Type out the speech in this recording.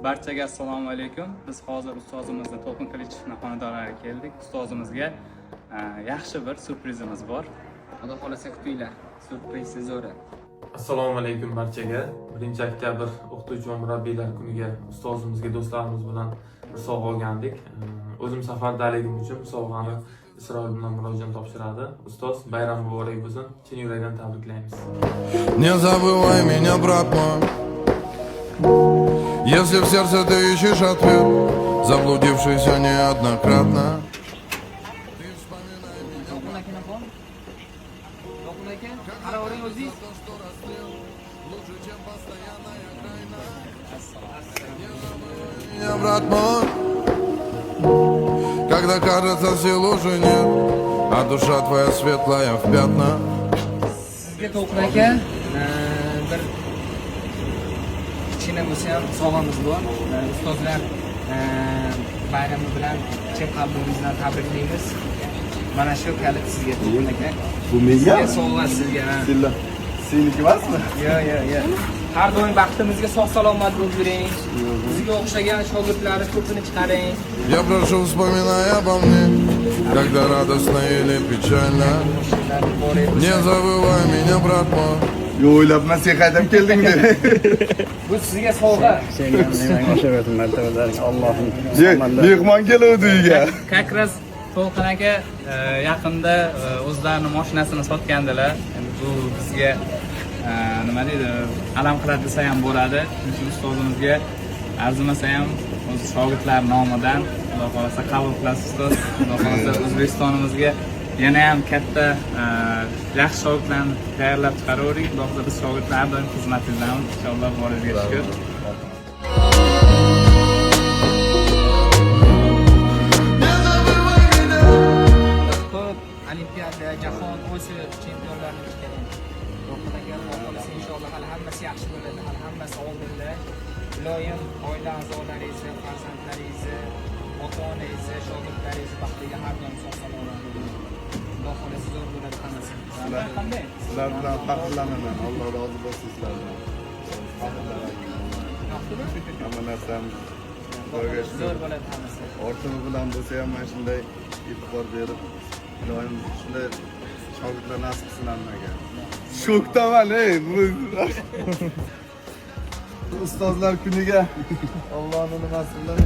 Barchaga assalomu alaykum. Biz hozir ustozimizni To'lqin Qilichevning xonadoniga keldik. Ustozimizga yaxshi bir surprizimiz bor. Xudo xolasa kutinglar. Surpriz zo'ri. Assalomu alaykum barchaga. 1-oktyabr o'qituvchi va murabbiylar kuniga ustozimizga do'stlarimiz bilan bir sovg'a olgandik. O'zim safardaligim uchun sovg'ani Isroil bilan murojaat topshiradi. Ustoz, bayram muborak bo'lsin. Chin yurakdan tabriklaymiz. Не забывай меня, брат мой. Если в сердце ты ищешь ответ, заблудившийся неоднократно. Меня, брат мой, когда кажется сил уже нет, а душа твоя светлая в пятна. Sizga To'lqin aka bir kichkina bo'lsa ham sovg'amiz bor. Ustozlar bayrami bilan chin qalbimizdan tabriklaymiz. Mana shu kalit sizga To'lqin aka. Bu menga? Sizga sovg'a sizga. Seniki emasmi? Yo'q. Har doim baxtimizga sog' salomat bo'lib yuring. Bizga o'xshagan shogirdlarni ko'pini chiqaring. Я прошу, вспоминай обо мне, когда радостно или печально. Не забывай меня, брат мой. Yo, o'ylabman sen qaytib kelding deb. Bu sizga sovg'a. Mehmon keluvdi uyga. Как раз To'lqin aka yaqinda o'zlarining mashinasini sotgandilar. Endi bu bizga nima deydi, alam qiladi desa ham bo'ladi. Chunki ustozimizga arzimasa ham o'z shogirdlar nomidan Xudo xolasa qabul qilasiz ustoz. Xudo xolasa O'zbekistonimizga yana ham katta yaxshi shogirdlarni tayyorlab chiqaravering. Xudo xolasa biz shogirdlar har doim xizmatingizdan inshaalloh boringizga shukur. Olimpiada, jahon, Osiyo chempionlarini chiqaring. Inshaalloh hali hammasi yaxshi bo'ladi. Hali hammasi oldinda. Iloyim oila a'zolaringizni, farzandlaringizni, ota-onangizni, shogirdlaringizni baxtiga har doim sog' salomat bo'ling. Xudo xolasa zo'r bo'ladi hammasi. Qanday? Sizlar bilan faxrlanaman. Alloh rozi bo'lsin sizlardan. Hamma narsam Zo'r bo'ladi hammasi. ortimi bilan bo'lsa ham mana shunday e'tibor berib, iloyim shunday shogirdlar nasib qilsin hammaga. Shokdaman, ustozlar kuniga Allohning nimasi bilan